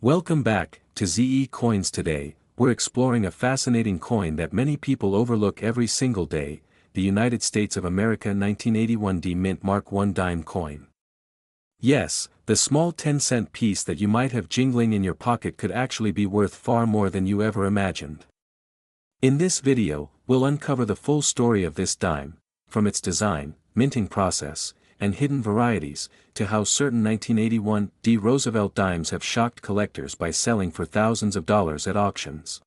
Welcome back to ZE Coins. Today, we're exploring a fascinating coin that many people overlook every single day, the United States of America 1981 D Mint Mark I dime coin. Yes, the small 10-cent piece that you might have jingling in your pocket could actually be worth far more than you ever imagined. In this video, we'll uncover the full story of this dime, from its design, minting process, and hidden varieties, to how certain 1981 D Roosevelt dimes have shocked collectors by selling for thousands of dollars at auctions.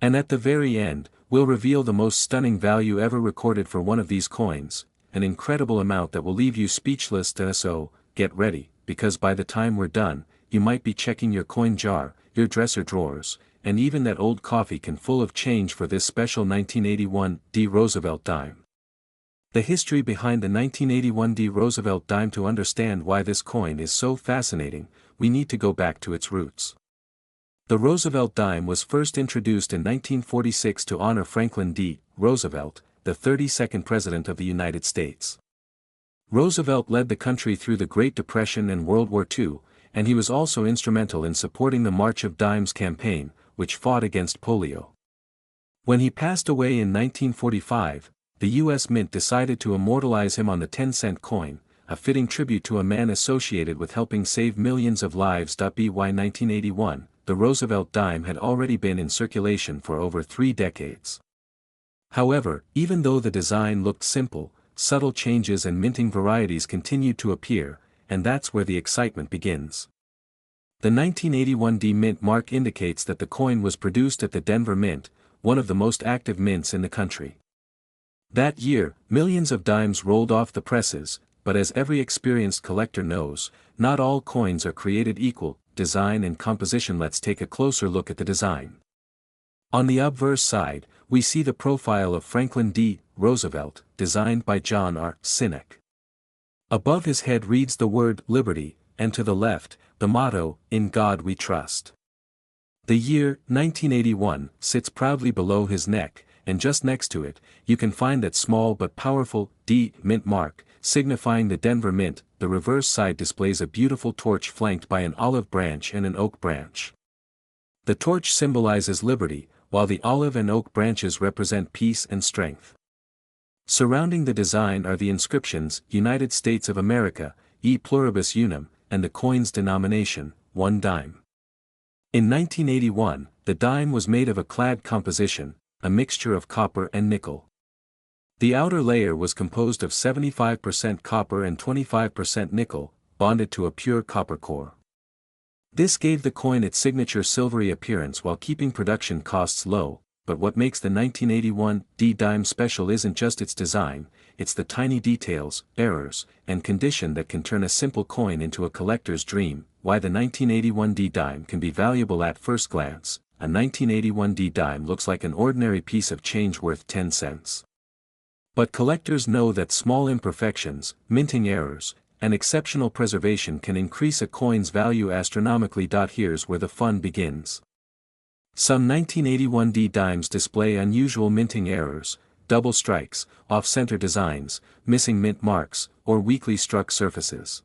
And at the very end, we'll reveal the most stunning value ever recorded for one of these coins, an incredible amount that will leave you speechless. So, get ready, because by the time we're done, you might be checking your coin jar, your dresser drawers, and even that old coffee can full of change for this special 1981 D Roosevelt dime. The history behind the 1981 D Roosevelt dime. To understand why this coin is so fascinating, we need to go back to its roots. The Roosevelt dime was first introduced in 1946 to honor Franklin D. Roosevelt, the 32nd President of the United States. Roosevelt led the country through the Great Depression and World War II, and he was also instrumental in supporting the March of Dimes campaign, which fought against polio. When he passed away in 1945, the U.S. Mint decided to immortalize him on the 10-cent coin, a fitting tribute to a man associated with helping save millions of lives. By 1981, the Roosevelt dime had already been in circulation for over 3 decades. However, even though the design looked simple, subtle changes and minting varieties continued to appear, and that's where the excitement begins. The 1981 D Mint mark indicates that the coin was produced at the Denver Mint, one of the most active mints in the country. That year, millions of dimes rolled off the presses, but as every experienced collector knows, not all coins are created equal. Design and composition. Let's take a closer look at the design. On the obverse side, we see the profile of Franklin D. Roosevelt, designed by John R. Sinek. Above his head reads the word Liberty, and to the left, the motto, In God We Trust. The year, 1981, sits proudly below his neck, and just next to it, you can find that small but powerful D Mint mark, signifying the Denver Mint. The reverse side displays a beautiful torch flanked by an olive branch and an oak branch. The torch symbolizes liberty, while the olive and oak branches represent peace and strength. Surrounding the design are the inscriptions, United States of America, E Pluribus Unum, and the coin's denomination, 1 dime. In 1981, the dime was made of a clad composition, a mixture of copper and nickel. The outer layer was composed of 75% copper and 25% nickel, bonded to a pure copper core. This gave the coin its signature silvery appearance while keeping production costs low. But what makes the 1981 D dime special isn't just its design, it's the tiny details, errors, and condition that can turn a simple coin into a collector's dream. Why the 1981 D dime can be valuable at first glance. A 1981 D dime looks like an ordinary piece of change worth 10 cents. But collectors know that small imperfections, minting errors, and exceptional preservation can increase a coin's value astronomically. Here's where the fun begins. Some 1981 D dimes display unusual minting errors, double strikes, off-center designs, missing mint marks, or weakly struck surfaces.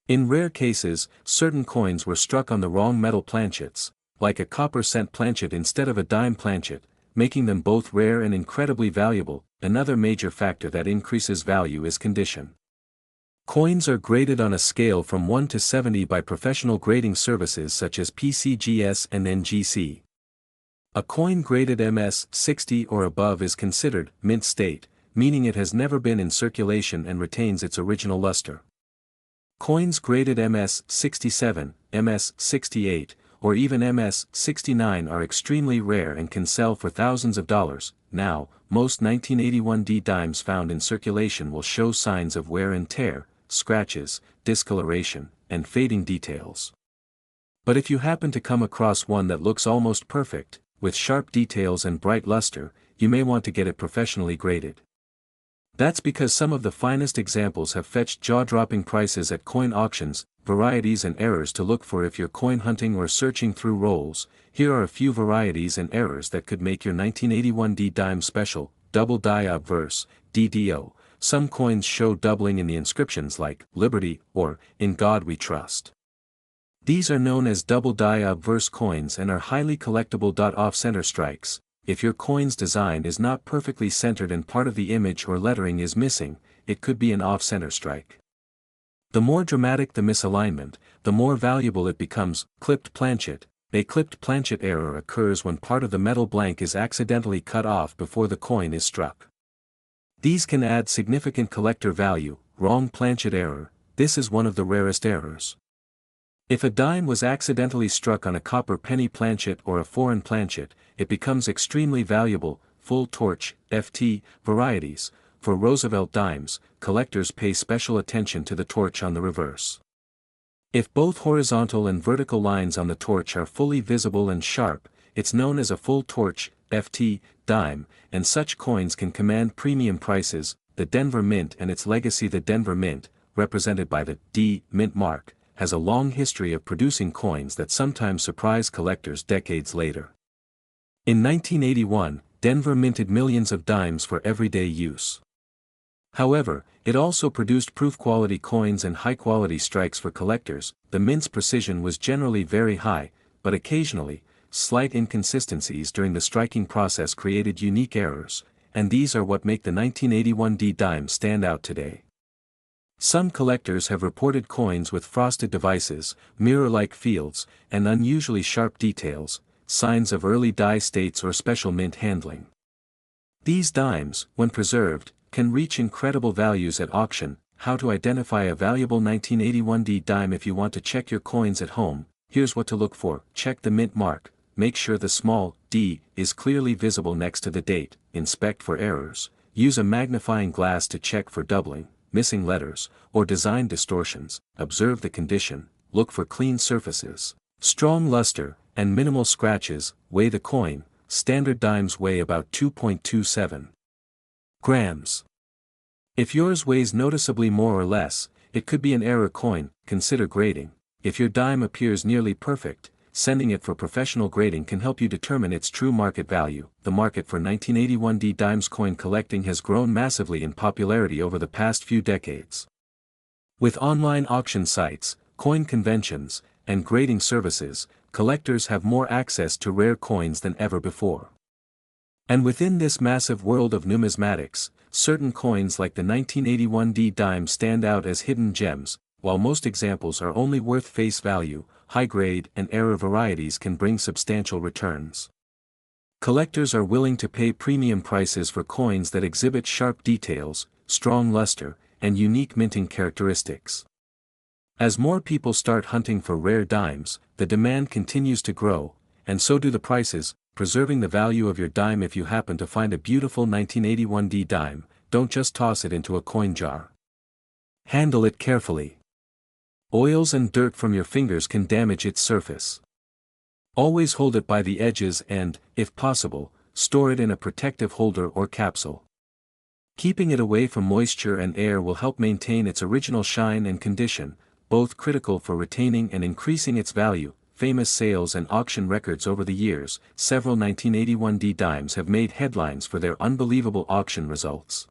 In rare cases, certain coins were struck on the wrong metal planchets, like a copper cent planchet instead of a dime planchet, making them both rare and incredibly valuable. Another major factor that increases value is condition. Coins are graded on a scale from 1 to 70 by professional grading services such as PCGS and NGC. A coin graded MS 60 or above is considered mint state, meaning it has never been in circulation and retains its original luster. Coins graded MS 67, MS 68, or even MS 69 are extremely rare and can sell for thousands of dollars. Now, most 1981 D dimes found in circulation will show signs of wear and tear, scratches, discoloration, and fading details. But if you happen to come across one that looks almost perfect, with sharp details and bright luster, you may want to get it professionally graded. That's because some of the finest examples have fetched jaw-dropping prices at coin auctions. Varieties and errors to look for if you're coin hunting or searching through rolls. Here are a few varieties and errors that could make your 1981 D dime special. Double die obverse, DDO. Some coins show doubling in the inscriptions like Liberty or In God We Trust. These are known as double die obverse coins and are highly collectible. Off-center strikes. If your coin's design is not perfectly centered and part of the image or lettering is missing, it could be an off-center strike. The more dramatic the misalignment, the more valuable it becomes. Clipped planchet. A clipped planchet error occurs when part of the metal blank is accidentally cut off before the coin is struck. These can add significant collector value. Wrong planchet error. This is one of the rarest errors. If a dime was accidentally struck on a copper penny planchet or a foreign planchet, it becomes extremely valuable. Full torch, FT, varieties. For Roosevelt dimes, collectors pay special attention to the torch on the reverse. If both horizontal and vertical lines on the torch are fully visible and sharp, it's known as a full torch, FT, dime, and such coins can command premium prices. The Denver Mint and its legacy. The Denver Mint, represented by the D Mint mark, has a long history of producing coins that sometimes surprise collectors decades later. In 1981, Denver minted millions of dimes for everyday use. However, it also produced proof-quality coins and high-quality strikes for collectors. The mint's precision was generally very high, but occasionally, slight inconsistencies during the striking process created unique errors, and these are what make the 1981 D dime stand out today. Some collectors have reported coins with frosted devices, mirror-like fields, and unusually sharp details, signs of early die states or special mint handling. These dimes, when preserved, can reach incredible values at auction. How to identify a valuable 1981 D dime? If you want to check your coins at home, here's what to look for. Check the mint mark. Make sure the small d is clearly visible next to the date. Inspect for errors. Use a magnifying glass to check for doubling, missing letters, or design distortions. Observe the condition. Look for clean surfaces, strong luster, and minimal scratches. Weigh the coin. Standard dimes weigh about 2.27 grams. If yours weighs noticeably more or less, it could be an error coin. Consider grading. If your dime appears nearly perfect, sending it for professional grading can help you determine its true market value. The market for 1981 D dimes. Coin collecting has grown massively in popularity over the past few decades. With online auction sites, coin conventions, and grading services, collectors have more access to rare coins than ever before. And within this massive world of numismatics, certain coins like the 1981 D dime stand out as hidden gems. While most examples are only worth face value, high-grade and error varieties can bring substantial returns. Collectors are willing to pay premium prices for coins that exhibit sharp details, strong luster, and unique minting characteristics. As more people start hunting for rare dimes, the demand continues to grow, and so do the prices. Preserving the value of your dime. If you happen to find a beautiful 1981 D dime, don't just toss it into a coin jar. Handle it carefully. Oils and dirt from your fingers can damage its surface. Always hold it by the edges and, if possible, store it in a protective holder or capsule. Keeping it away from moisture and air will help maintain its original shine and condition, both critical for retaining and increasing its value. Famous sales and auction records. Over the years, several 1981 D dimes have made headlines for their unbelievable auction results.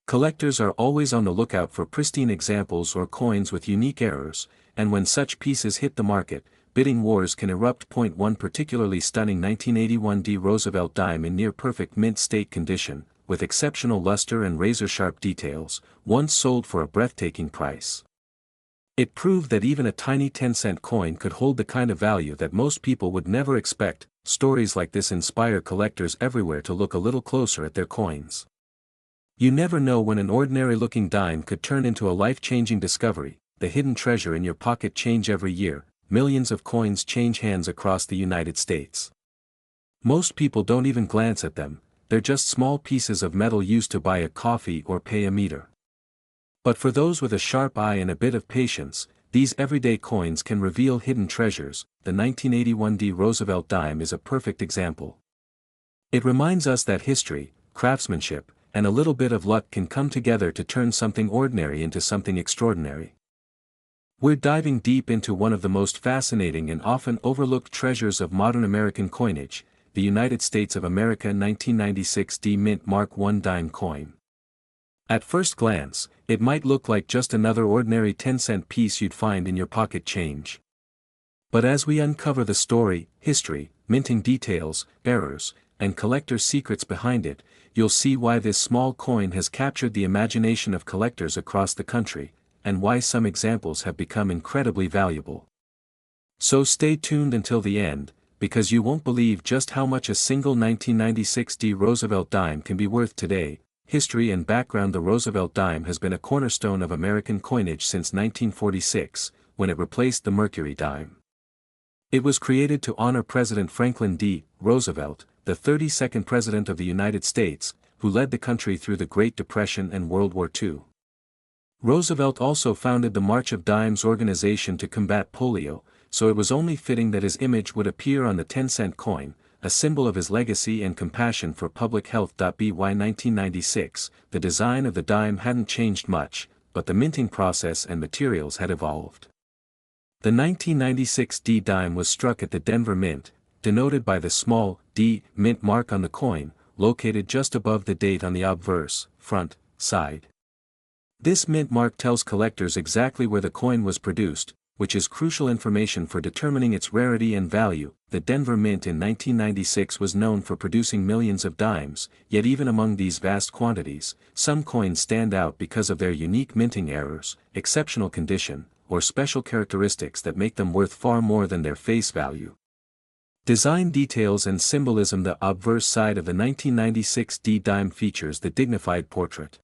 Collectors are always on the lookout for pristine examples or coins with unique errors, and when such pieces hit the market, bidding wars can erupt. One particularly stunning 1981 D Roosevelt dime in near-perfect mint state condition, with exceptional luster and razor-sharp details, once sold for a breathtaking price. It proved that even a tiny 10-cent coin could hold the kind of value that most people would never expect. Stories like this inspire collectors everywhere to look a little closer at their coins. You never know when an ordinary-looking dime could turn into a life-changing discovery. The hidden treasure in your pocket. Change. Every year, millions of coins change hands across the United States. Most people don't even glance at them. They're just small pieces of metal used to buy a coffee or pay a meter. But for those with a sharp eye and a bit of patience, these everyday coins can reveal hidden treasures. The 1981 D Roosevelt dime is a perfect example. It reminds us that history, craftsmanship, and a little bit of luck can come together to turn something ordinary into something extraordinary. We're diving deep into one of the most fascinating and often overlooked treasures of modern American coinage, the United States of America 1996 D Mint Mark I dime coin. At first glance, it might look like just another ordinary 10-cent piece you'd find in your pocket change. But as we uncover the story, history, minting details, errors, and collectors' secrets behind it, you'll see why this small coin has captured the imagination of collectors across the country, and why some examples have become incredibly valuable. So stay tuned until the end, because you won't believe just how much a single 1996 D Roosevelt dime can be worth today. History and background. The Roosevelt dime has been a cornerstone of American coinage since 1946, when it replaced the Mercury dime. It was created to honor President Franklin D. Roosevelt, the 32nd President of the United States, who led the country through the Great Depression and World War II. Roosevelt also founded the March of Dimes organization to combat polio, so it was only fitting that his image would appear on the 10-cent coin, a symbol of his legacy and compassion for public health. By 1996, the design of the dime hadn't changed much, but the minting process and materials had evolved. The 1996 D dime was struck at the Denver Mint, denoted by the small D mint mark on the coin, located just above the date on the obverse front side. This mint mark tells collectors exactly where the coin was produced, which is crucial information for determining its rarity and value. The Denver Mint in 1996 was known for producing millions of dimes, yet even among these vast quantities, some coins stand out because of their unique minting errors, exceptional condition, or special characteristics that make them worth far more than their face value. Design details and symbolism. The obverse side of the 1996 D dime features the dignified portrait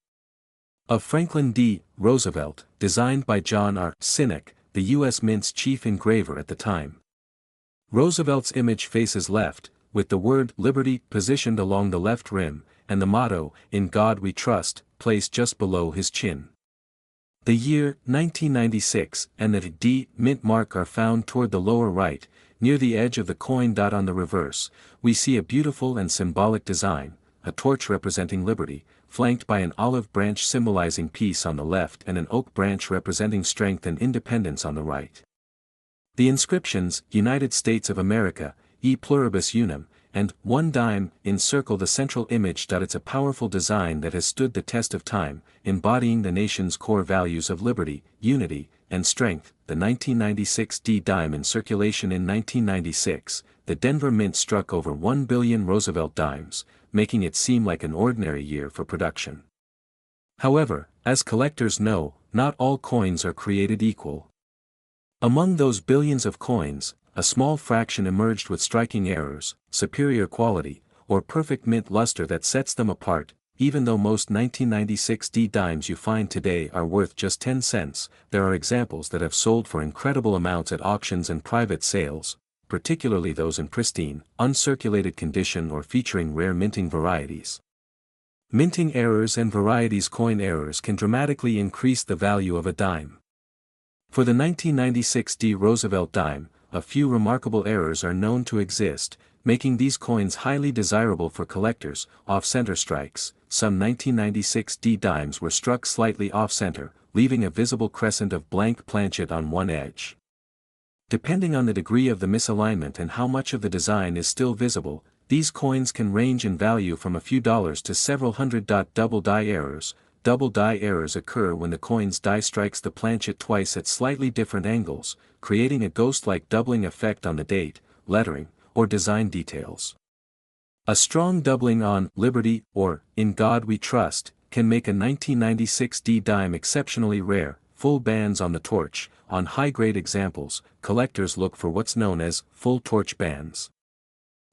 of Franklin D. Roosevelt, designed by John R. Sinek, the U.S. Mint's chief engraver at the time. Roosevelt's image faces left, with the word Liberty positioned along the left rim, and the motto, "In God We Trust," placed just below his chin. The year, 1996, and the D mint mark are found toward the lower right, near the edge of the coin. On the reverse, we see a beautiful and symbolic design, a torch representing liberty, flanked by an olive branch symbolizing peace on the left and an oak branch representing strength and independence on the right. The inscriptions, United States of America, E pluribus unum, and one dime encircle the central image. It's a powerful design that has stood the test of time, embodying the nation's core values of liberty, unity, and strength. The 1996 D dime in circulation. In 1996, the Denver Mint struck over 1 billion Roosevelt dimes, making it seem like an ordinary year for production. However, as collectors know, not all coins are created equal. Among those billions of coins, a small fraction emerged with striking errors, superior quality, or perfect mint luster that sets them apart. Even though most 1996 D dimes you find today are worth just 10 cents, there are examples that have sold for incredible amounts at auctions and private sales, particularly those in pristine, uncirculated condition or featuring rare minting varieties. Minting errors and varieties. Coin errors can dramatically increase the value of a dime. For the 1996 D Roosevelt dime, a few remarkable errors are known to exist, making these coins highly desirable for collectors. Off-center strikes. Some 1996 D dimes were struck slightly off-center, leaving a visible crescent of blank planchet on one edge. Depending on the degree of the misalignment and how much of the design is still visible, these coins can range in value from a few dollars to several hundred. Double die errors. Double die errors occur when the coin's die strikes the planchet twice at slightly different angles, creating a ghost-like doubling effect on the date, lettering, or design details. A strong doubling on Liberty or In God We Trust can make a 1996 D dime exceptionally rare. Full bands on the torch. On high-grade examples, collectors look for what's known as full torch bands.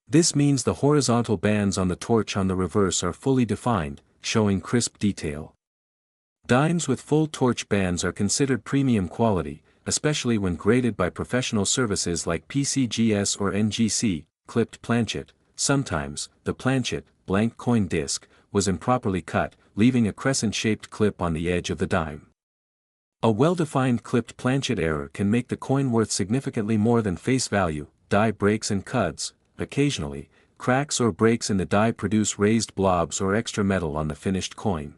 This means the horizontal bands on the torch on the reverse are fully defined, showing crisp detail. Dimes with full torch bands are considered premium quality, especially when graded by professional services like PCGS or NGC. Clipped planchet. Sometimes, the planchet, blank coin disc, was improperly cut, leaving a crescent-shaped clip on the edge of the dime. A well-defined clipped planchet error can make the coin worth significantly more than face value. Die breaks and cuds. Occasionally, cracks or breaks in the die produce raised blobs or extra metal on the finished coin.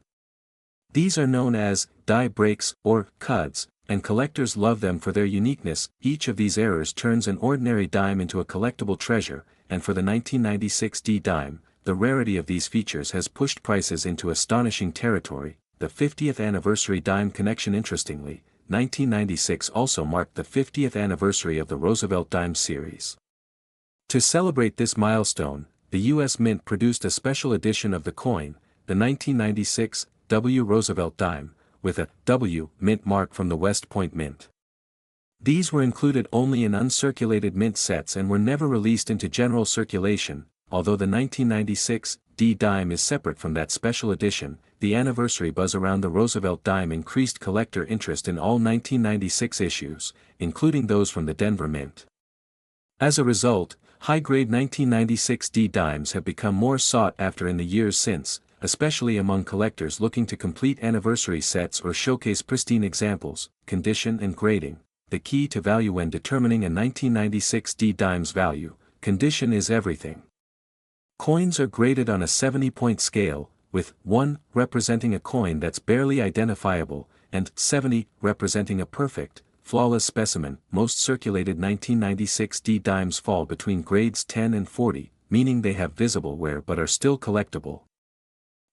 These are known as die breaks or cuds, and collectors love them for their uniqueness. Each of these errors turns an ordinary dime into a collectible treasure, and for the 1996 D dime, the rarity of these features has pushed prices into astonishing territory. The 50th anniversary dime connection. Interestingly, 1996 also marked the 50th anniversary of the Roosevelt Dime series. To celebrate this milestone, the U.S. Mint produced a special edition of the coin, the 1996 W. Roosevelt Dime, with a W. Mint mark from the West Point Mint. These were included only in uncirculated mint sets and were never released into general circulation. Although the 1996 D dime is separate from that special edition, the anniversary buzz around the Roosevelt dime increased collector interest in all 1996 issues, including those from the Denver Mint. As a result, high-grade 1996 D dimes have become more sought after in the years since, especially among collectors looking to complete anniversary sets or showcase pristine examples. Condition and grading. The key to value when determining a 1996 D dime's value: condition is everything. Coins are graded on a 70-point scale, with 1 representing a coin that's barely identifiable, and 70 representing a perfect, flawless specimen. Most circulated 1996 D dimes fall between grades 10 and 40, meaning they have visible wear but are still collectible.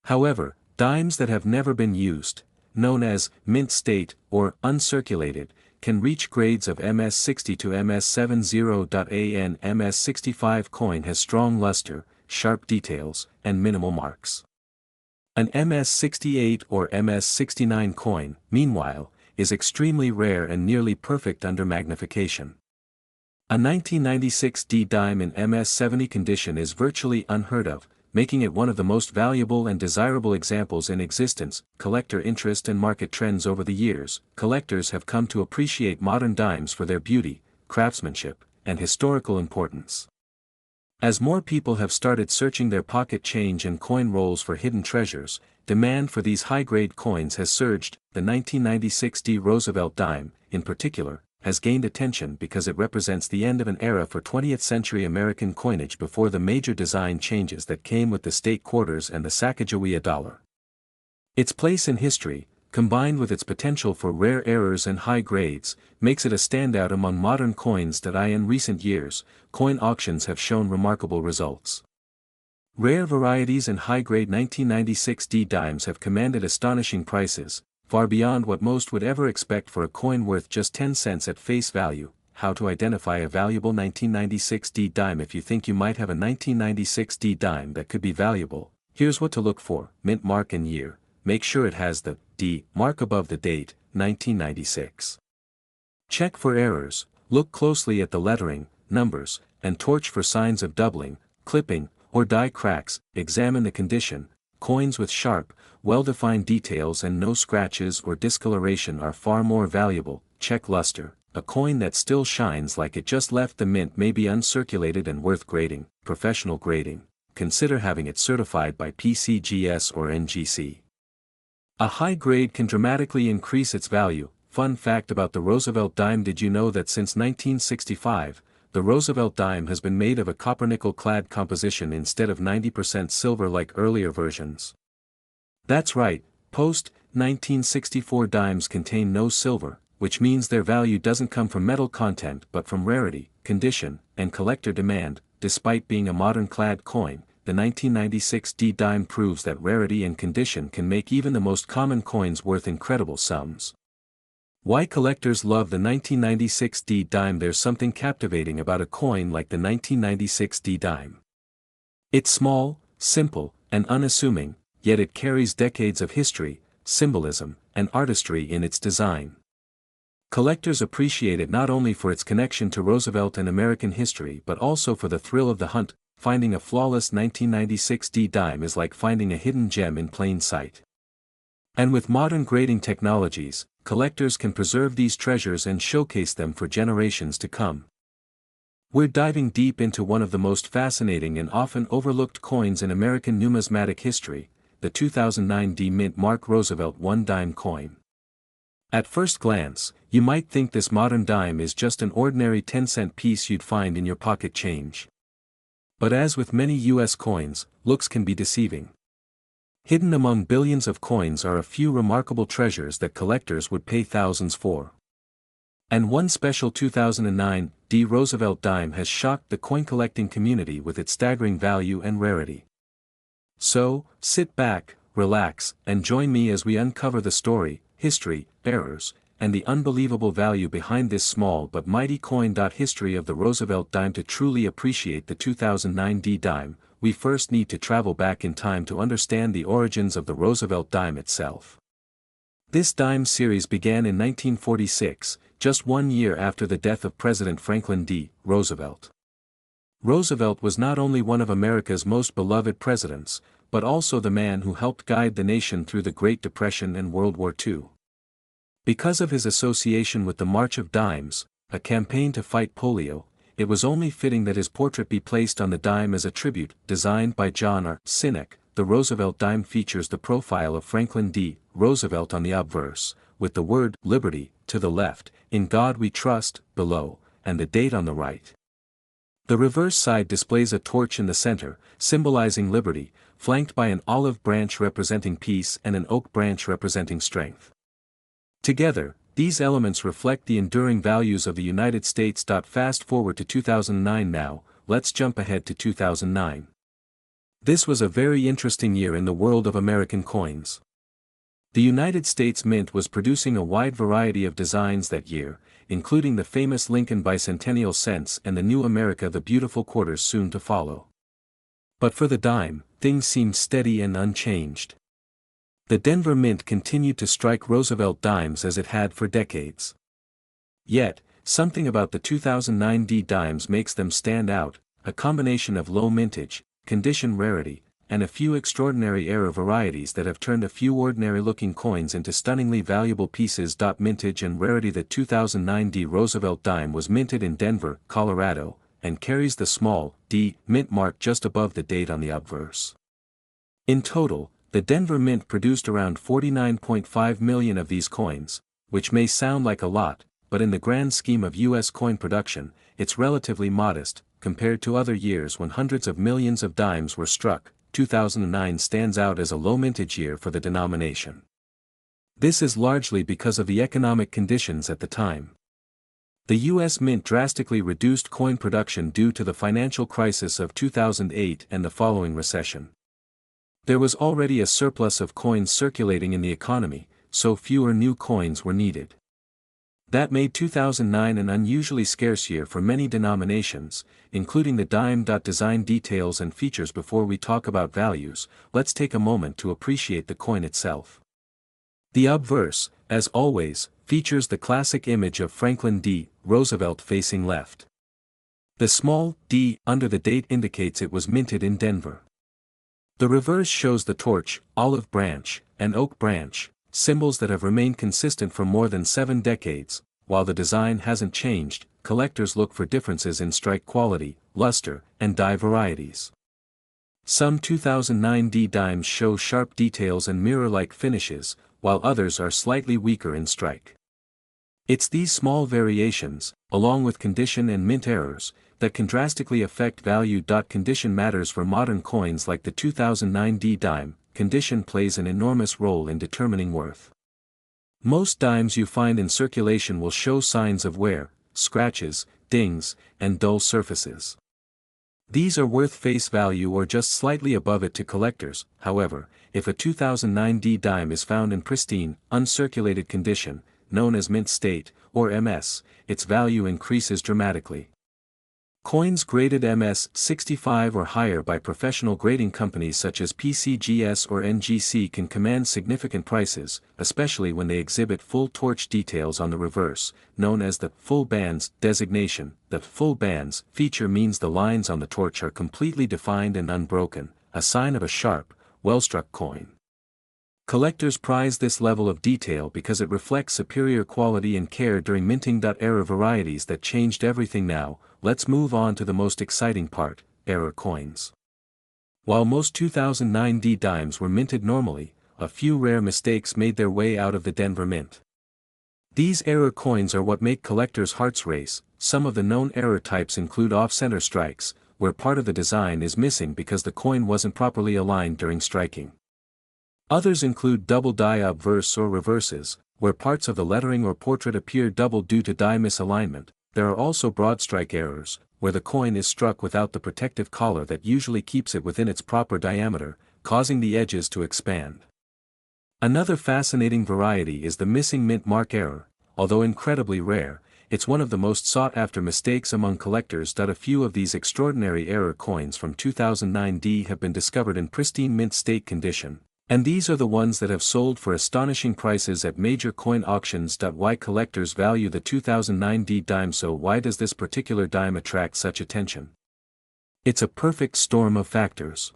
However, dimes that have never been used, known as mint state or uncirculated, can reach grades of MS60 to MS70. An MS65 coin has strong luster, sharp details, and minimal marks. An MS68 or MS69 coin, meanwhile, is extremely rare and nearly perfect under magnification. A 1996 D dime in MS70 condition is virtually unheard of, making it one of the most valuable and desirable examples in existence. Collector interest and market trends. Over the years, collectors have come to appreciate modern dimes for their beauty, craftsmanship, and historical importance. As more people have started searching their pocket change and coin rolls for hidden treasures, demand for these high-grade coins has surged. The 1996 D Roosevelt dime, in particular, has gained attention because it represents the end of an era for 20th-century American coinage before the major design changes that came with the state quarters and the Sacagawea dollar. Its place in history, combined with its potential for rare errors and high grades, makes it a standout among modern coins. In recent years, coin auctions have shown remarkable results. Rare varieties and high-grade 1996 D dimes have commanded astonishing prices, far beyond what most would ever expect for a coin worth just 10 cents at face value. How to identify a valuable 1996 D dime. If you think you might have a 1996 D dime that could be valuable, here's what to look for: mint mark and year. Make sure it has the D mark above the date, 1996. Check for errors, look closely at the lettering, numbers, and torch for signs of doubling, clipping, or die cracks. Examine the condition. Coins with sharp, well-defined details and no scratches or discoloration are far more valuable. Check luster. A coin that still shines like it just left the mint may be uncirculated and worth grading. Professional grading. Consider having it certified by PCGS or NGC. A high grade can dramatically increase its value. Fun fact about the Roosevelt dime: did you know that since 1965, the Roosevelt dime has been made of a copper-nickel clad composition instead of 90% silver like earlier versions? That's right, post-1964 dimes contain no silver, which means their value doesn't come from metal content but from rarity, condition, and collector demand. Despite being a modern-clad coin, the 1996 D dime proves that rarity and condition can make even the most common coins worth incredible sums. Why collectors love the 1996 D dime. There's something captivating about a coin like the 1996 D dime. It's small, simple, and unassuming, yet it carries decades of history, symbolism, and artistry in its design. Collectors appreciate it not only for its connection to Roosevelt and American history but also for the thrill of the hunt. Finding a flawless 1996 D dime is like finding a hidden gem in plain sight. And with modern grading technologies, collectors can preserve these treasures and showcase them for generations to come. We're diving deep into one of the most fascinating and often overlooked coins in American numismatic history, the 2009 D Mint Mark Roosevelt 1 dime coin. At first glance, you might think this modern dime is just an ordinary 10-cent piece you'd find in your pocket change. But as with many U.S. coins, looks can be deceiving. Hidden among billions of coins are a few remarkable treasures that collectors would pay thousands for. And one special 2009 D Roosevelt dime has shocked the coin-collecting community with its staggering value and rarity. So, sit back, relax, and join me as we uncover the story, history, errors, and the unbelievable value behind this small but mighty coin. History of the Roosevelt dime. To truly appreciate the 2009 D dime, we first need to travel back in time to understand the origins of the Roosevelt dime itself. This dime series began in 1946, just 1 year after the death of President Franklin D. Roosevelt. Roosevelt was not only one of America's most beloved presidents, but also the man who helped guide the nation through the Great Depression and World War II. Because of his association with the March of Dimes, a campaign to fight polio, it was only fitting that his portrait be placed on the dime as a tribute. Designed by John R. Sinek, the Roosevelt dime features the profile of Franklin D. Roosevelt on the obverse, with the word "Liberty" to the left, "In God We Trust" below, and the date on the right. The reverse side displays a torch in the center, symbolizing liberty, flanked by an olive branch representing peace and an oak branch representing strength. Together, these elements reflect the enduring values of the United States. Fast forward to 2009 now, let's jump ahead to 2009. This was a very interesting year in the world of American coins. The United States Mint was producing a wide variety of designs that year, including the famous Lincoln Bicentennial Cents and the New America the Beautiful Quarters soon to follow. But for the dime, things seemed steady and unchanged. The Denver Mint continued to strike Roosevelt dimes as it had for decades. Yet, something about the 2009 D dimes makes them stand out, a combination of low mintage, condition rarity, and a few extraordinary error varieties that have turned a few ordinary-looking coins into stunningly valuable pieces. Mintage and rarity. The 2009 D Roosevelt dime was minted in Denver, Colorado, and carries the small D mint mark just above the date on the obverse. In total, the Denver Mint produced around 49.5 million of these coins, which may sound like a lot, but in the grand scheme of U.S. coin production, it's relatively modest, compared to other years when hundreds of millions of dimes were struck. 2009 stands out as a low mintage year for the denomination. This is largely because of the economic conditions at the time. The U.S. Mint drastically reduced coin production due to the financial crisis of 2008 and the following recession. There was already a surplus of coins circulating in the economy, so fewer new coins were needed. That made 2009 an unusually scarce year for many denominations, including the dime. Design details and features. Before we talk about values, let's take a moment to appreciate the coin itself. The obverse, as always, features the classic image of Franklin D. Roosevelt facing left. The small d under the date indicates it was minted in Denver. The reverse shows the torch, olive branch, and oak branch, symbols that have remained consistent for more than 7 decades. While the design hasn't changed, collectors look for differences in strike quality, luster, and die varieties. Some 2009 D dimes show sharp details and mirror-like finishes, while others are slightly weaker in strike. It's these small variations, along with condition and mint errors, that can drastically affect value. Condition matters for modern coins like the 2009 D dime. Condition plays an enormous role in determining worth. Most dimes you find in circulation will show signs of wear, scratches, dings, and dull surfaces. These are worth face value or just slightly above it to collectors. However, if a 2009 D dime is found in pristine, uncirculated condition, known as mint state, or MS, its value increases dramatically. Coins graded MS 65 or higher by professional grading companies such as PCGS or NGC can command significant prices, especially when they exhibit full torch details on the reverse, known as the full bands designation. The full bands feature means the lines on the torch are completely defined and unbroken, a sign of a sharp, well-struck coin. Collectors prize this level of detail because it reflects superior quality and care during minting. Error varieties that changed everything. Now, let's move on to the most exciting part, error coins. While most 2009 D dimes were minted normally, a few rare mistakes made their way out of the Denver Mint. These error coins are what make collectors' hearts race. Some of the known error types include off-center strikes, where part of the design is missing because the coin wasn't properly aligned during striking. Others include double die obverse or reverses, where parts of the lettering or portrait appear double due to die misalignment. There are also broad strike errors, where the coin is struck without the protective collar that usually keeps it within its proper diameter, causing the edges to expand. Another fascinating variety is the missing mint mark error, although incredibly rare, it's one of the most sought-after mistakes among collectors. A few of these extraordinary error coins from 2009D have been discovered in pristine mint state condition, and these are the ones that have sold for astonishing prices at major coin auctions. Why collectors value the 2009D dime so? Why does this particular dime attract such attention? It's a perfect storm of factors.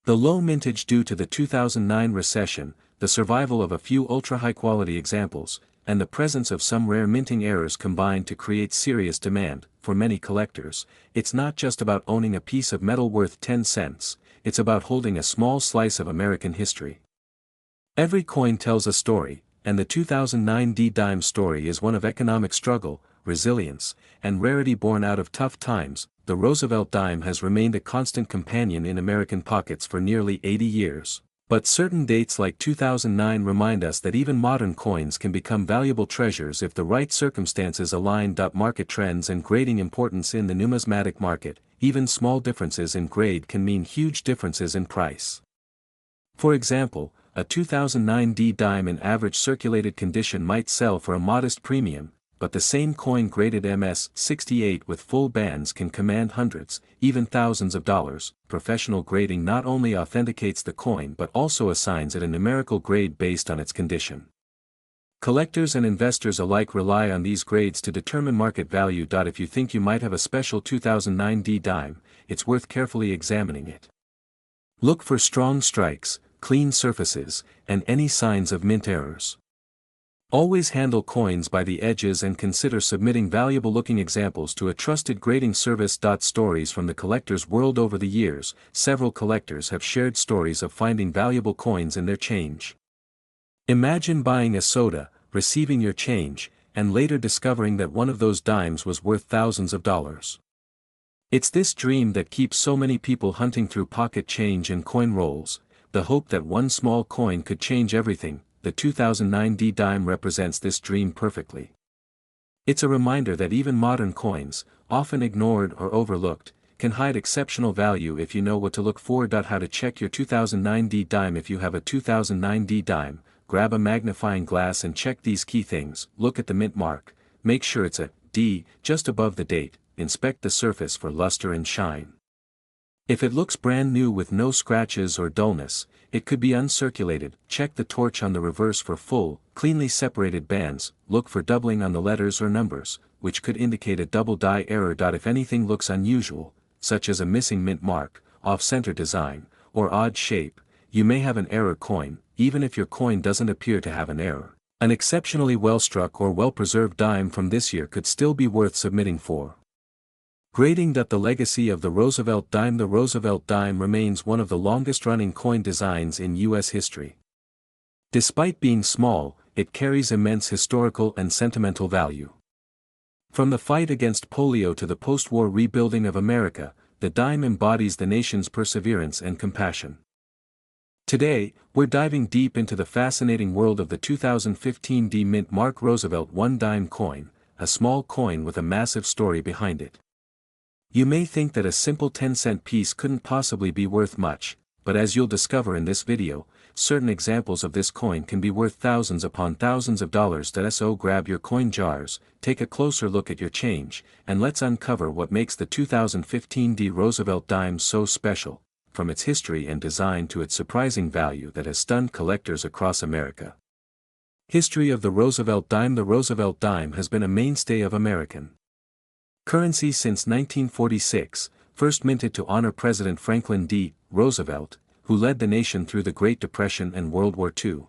The low mintage due to the 2009 recession, the survival of a few ultra-high-quality examples, and the presence of some rare minting errors combine to create serious demand. For many collectors, it's not just about owning a piece of metal worth 10 cents, it's about holding a small slice of American history. Every coin tells a story, and the 2009D dime story is one of economic struggle, resilience, and rarity born out of tough times. The Roosevelt dime has remained a constant companion in American pockets for nearly 80 years. But certain dates like 2009 remind us that even modern coins can become valuable treasures if the right circumstances align. Market trends and grading importance in the numismatic market. Even small differences in grade can mean huge differences in price. For example, a 2009D dime in average circulated condition might sell for a modest premium, but the same coin graded MS-68 with full bands can command hundreds, even thousands of dollars. Professional grading not only authenticates the coin but also assigns it a numerical grade based on its condition. Collectors and investors alike rely on these grades to determine market value. If you think you might have a special 2009D dime, it's worth carefully examining it. Look for strong strikes, clean surfaces, and any signs of mint errors. Always handle coins by the edges and consider submitting valuable-looking examples to a trusted grading service. Stories from the collector's world. Over the years, several collectors have shared stories of finding valuable coins in their change. Imagine buying a soda, receiving your change, and later discovering that one of those dimes was worth thousands of dollars. It's this dream that keeps so many people hunting through pocket change and coin rolls, the hope that one small coin could change everything. The 2009D dime represents this dream perfectly. It's a reminder that even modern coins, often ignored or overlooked, can hide exceptional value if you know what to look for. How to check your 2009D dime. If you have a 2009D dime, grab a magnifying glass and check these key things. Look at the mint mark, make sure it's a D just above the date, inspect the surface for luster and shine. If it looks brand new with no scratches or dullness, it could be uncirculated. Check the torch on the reverse for full, cleanly separated bands. Look for doubling on the letters or numbers, which could indicate a double die error. If anything looks unusual, such as a missing mint mark, off-center design, or odd shape, you may have an error coin. Even if your coin doesn't appear to have an error, an exceptionally well-struck or well-preserved dime from this year could still be worth submitting for. Grading. The legacy of the Roosevelt dime. The Roosevelt dime remains one of the longest-running coin designs in U.S. history. Despite being small, it carries immense historical and sentimental value. From the fight against polio to the post-war rebuilding of America, the dime embodies the nation's perseverance and compassion. Today, we're diving deep into the fascinating world of the 2015D Mint Mark Roosevelt one dime coin, a small coin with a massive story behind it. You may think that a simple 10-cent piece couldn't possibly be worth much, but as you'll discover in this video, certain examples of this coin can be worth thousands upon thousands of dollars. So grab your coin jars, take a closer look at your change, and let's uncover what makes the 2015D Roosevelt dime so special, from its history and design to its surprising value that has stunned collectors across America. History of the Roosevelt dime. The Roosevelt dime has been a mainstay of American currency since 1946, first minted to honor President Franklin D. Roosevelt, who led the nation through the Great Depression and World War II.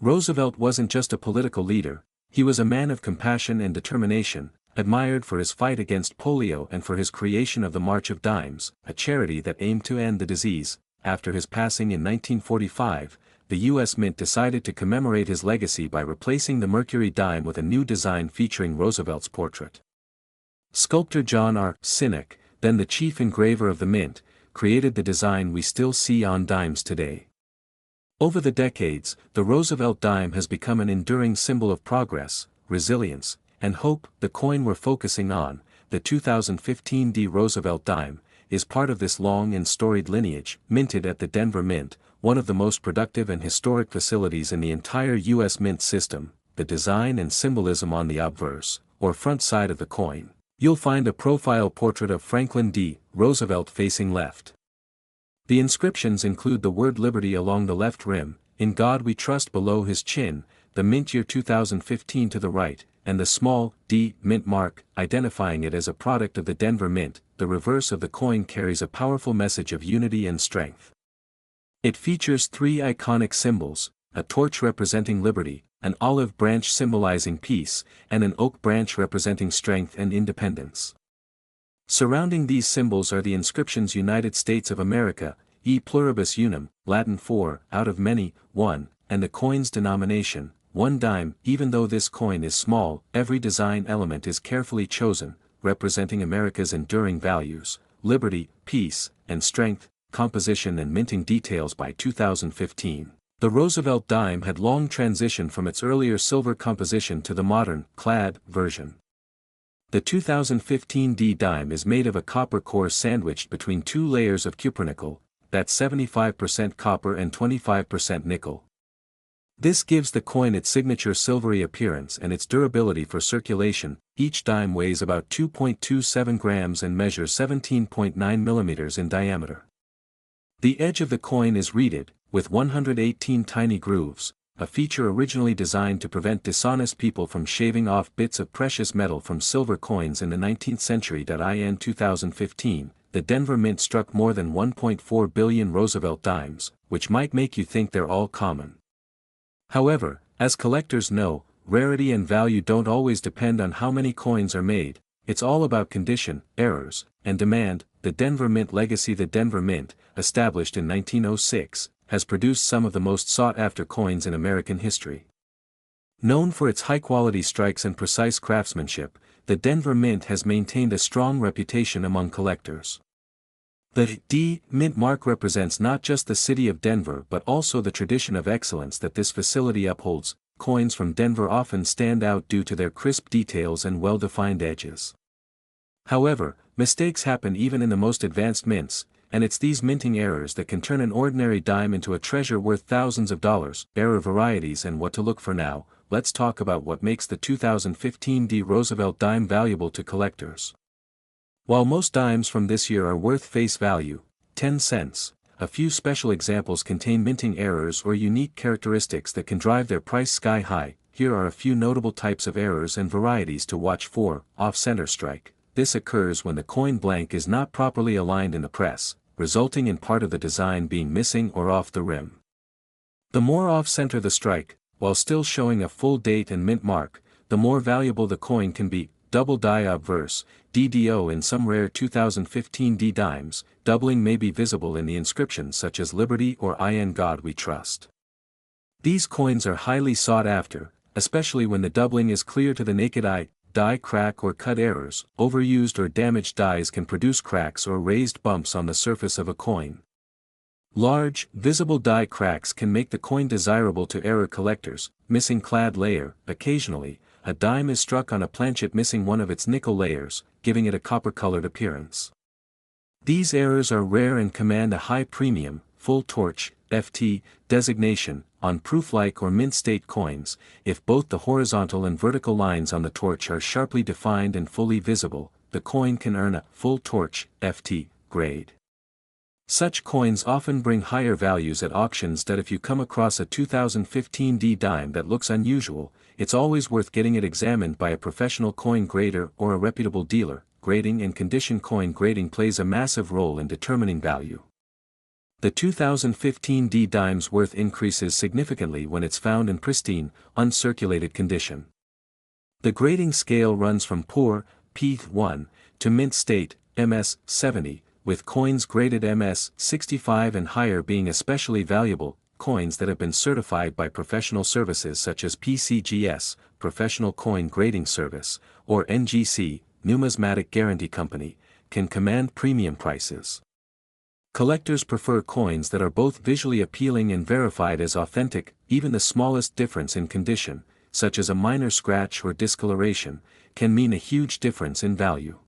Roosevelt wasn't just a political leader, he was a man of compassion and determination, admired for his fight against polio and for his creation of the March of Dimes, a charity that aimed to end the disease. After his passing in 1945, the U.S. Mint decided to commemorate his legacy by replacing the Mercury dime with a new design featuring Roosevelt's portrait. Sculptor John R. Sinek, then the chief engraver of the Mint, created the design we still see on dimes today. Over the decades, the Roosevelt dime has become an enduring symbol of progress, resilience, and hope. The coin we're focusing on, the 2015D Roosevelt dime, is part of this long and storied lineage. Minted at the Denver Mint, one of the most productive and historic facilities in the entire U.S. Mint system, the design and symbolism on the obverse, or front side of the coin, you'll find a profile portrait of Franklin D. Roosevelt facing left. The inscriptions include the word Liberty along the left rim, In God We Trust below his chin, the mint year 2015 to the right, and the small D mint mark, identifying it as a product of the Denver Mint. The reverse of the coin carries a powerful message of unity and strength. It features three iconic symbols, a torch representing liberty, an olive branch symbolizing peace, and an oak branch representing strength and independence. Surrounding these symbols are the inscriptions United States of America, E pluribus unum, Latin for, out of many, one, and the coin's denomination, 1 dime. Even though this coin is small, every design element is carefully chosen, representing America's enduring values, liberty, peace, and strength. Composition and minting details. By 2015, the Roosevelt dime had long transitioned from its earlier silver composition to the modern, clad, version. The 2015 D dime is made of a copper core sandwiched between two layers of cupronickel, that's 75% copper and 25% nickel. This gives the coin its signature silvery appearance and its durability for circulation. Each dime weighs about 2.27 grams and measures 17.9 millimeters in diameter. The edge of the coin is reeded, with 118 tiny grooves, a feature originally designed to prevent dishonest people from shaving off bits of precious metal from silver coins in the 19th century. In 2015, the Denver Mint struck more than 1.4 billion Roosevelt dimes, which might make you think they're all common. However, as collectors know, rarity and value don't always depend on how many coins are made. It's all about condition, errors, and demand. The Denver Mint legacy. The Denver Mint, established in 1906, has produced some of the most sought-after coins in American history. Known for its high-quality strikes and precise craftsmanship, the Denver Mint has maintained a strong reputation among collectors. The D Mint mark represents not just the city of Denver but also the tradition of excellence that this facility upholds. Coins from Denver often stand out due to their crisp details and well-defined edges. However, mistakes happen even in the most advanced mints, and it's these minting errors that can turn an ordinary dime into a treasure worth thousands of dollars. Error varieties and what to look for. Now, let's talk about what makes the 2015 D Roosevelt dime valuable to collectors. While most dimes from this year are worth face value, 10 cents, a few special examples contain minting errors or unique characteristics that can drive their price sky high. Here are a few notable types of errors and varieties to watch for. Off-center strike. This occurs when the coin blank is not properly aligned in the press, resulting in part of the design being missing or off the rim. The more off-center the strike, while still showing a full date and mint mark, the more valuable the coin can be. Double die obverse, DDO. In some rare 2015 D dimes, doubling may be visible in the inscriptions such as Liberty or In God We Trust. These coins are highly sought after, especially when the doubling is clear to the naked eye. Die crack or cut errors. Overused or damaged dies can produce cracks or raised bumps on the surface of a coin. Large, visible die cracks can make the coin desirable to error collectors. Missing clad layer. Occasionally, a dime is struck on a planchet missing one of its nickel layers, giving it a copper-colored appearance. These errors are rare and command a high premium. Full torch, FT, designation, on proof-like or mint-state coins. If both the horizontal and vertical lines on the torch are sharply defined and fully visible, the coin can earn a full torch, FT, grade. Such coins often bring higher values at auctions. If you come across a 2015 D dime that looks unusual, it's always worth getting it examined by a professional coin grader or a reputable dealer. Grading and condition. Coin grading plays a massive role in determining value. The 2015 D dime's worth increases significantly when it's found in pristine, uncirculated condition. The grading scale runs from poor, P1, to mint state, MS 70, with coins graded MS 65 and higher being especially valuable. Coins that have been certified by professional services such as PCGS, Professional Coin Grading Service, or NGC, Numismatic Guarantee Company, can command premium prices. Collectors prefer coins that are both visually appealing and verified as authentic. Even the smallest difference in condition, such as a minor scratch or discoloration, can mean a huge difference in value.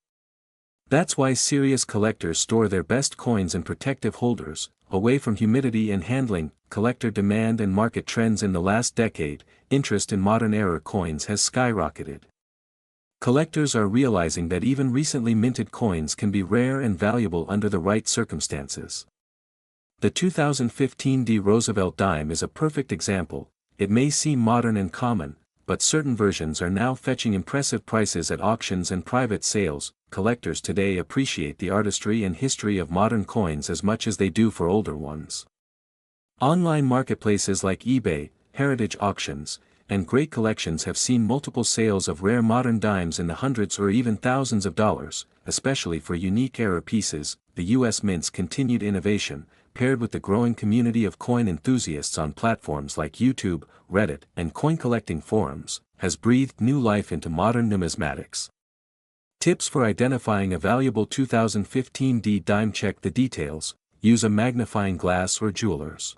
That's why serious collectors store their best coins in protective holders, away from humidity and handling. Collector demand and market trends. In the last decade, interest in modern era coins has skyrocketed. Collectors are realizing that even recently minted coins can be rare and valuable under the right circumstances. The 2015 D Roosevelt dime is a perfect example. It may seem modern and common, but certain versions are now fetching impressive prices at auctions and private sales. Collectors today appreciate the artistry and history of modern coins as much as they do for older ones. Online marketplaces like eBay, heritage auctions, and great collections have seen multiple sales of rare modern dimes in the hundreds or even thousands of dollars, especially for unique era pieces. The U.S. Mint's continued innovation, paired with the growing community of coin enthusiasts on platforms like YouTube, Reddit, and coin collecting forums, has breathed new life into modern numismatics. Tips for identifying a valuable 2015 D dime: check the details, use a magnifying glass or jeweler's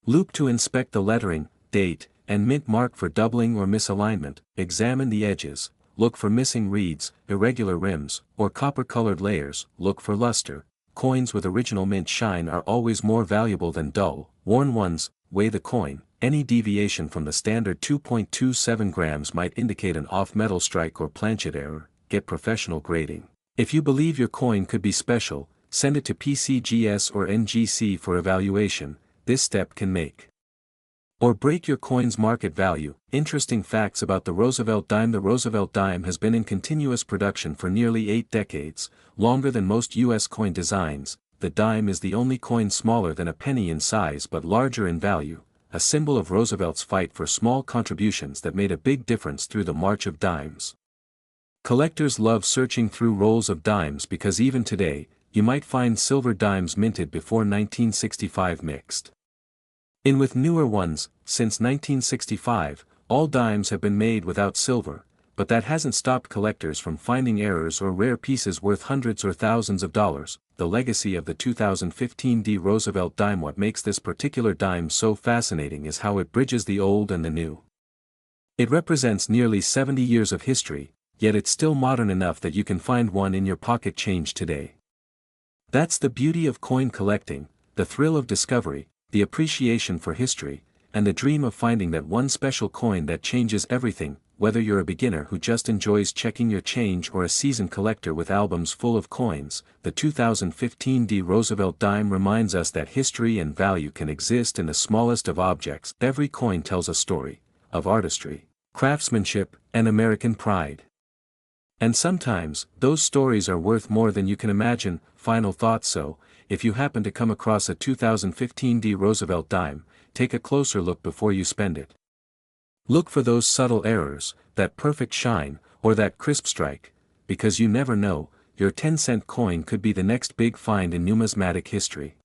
loupe to inspect the lettering, date, and mint mark for doubling or misalignment. Examine the edges, look for missing reeds, irregular rims, or copper-colored layers. Look for luster. Coins with original mint shine are always more valuable than dull, worn ones. Weigh the coin. Any deviation from the standard 2.27 grams might indicate an off-metal strike or planchet error. Get professional grading. If you believe your coin could be special, send it to PCGS or NGC for evaluation. This step can make or break your coin's market value. Interesting facts about the Roosevelt dime: the Roosevelt dime has been in continuous production for nearly 8 decades, longer than most U.S. coin designs. The dime is the only coin smaller than a penny in size but larger in value, a symbol of Roosevelt's fight for small contributions that made a big difference through the march of dimes. Collectors love searching through rolls of dimes because even today, you might find silver dimes minted before 1965 mixed in with newer ones. Since 1965, all dimes have been made without silver, but that hasn't stopped collectors from finding errors or rare pieces worth hundreds or thousands of dollars. The legacy of the 2015 D Roosevelt dime: what makes this particular dime so fascinating is how it bridges the old and the new. It represents nearly 70 years of history, yet it's still modern enough that you can find one in your pocket change today. That's the beauty of coin collecting, the thrill of discovery, the appreciation for history, and the dream of finding that one special coin that changes everything. Whether you're a beginner who just enjoys checking your change or a seasoned collector with albums full of coins, the 2015 D Roosevelt dime reminds us that history and value can exist in the smallest of objects. Every coin tells a story of artistry, craftsmanship, and American pride. And sometimes, those stories are worth more than you can imagine. Final thought: so, if you happen to come across a 2015 D Roosevelt dime, take a closer look before you spend it. Look for those subtle errors, that perfect shine, or that crisp strike, because you never know, your 10-cent coin could be the next big find in numismatic history.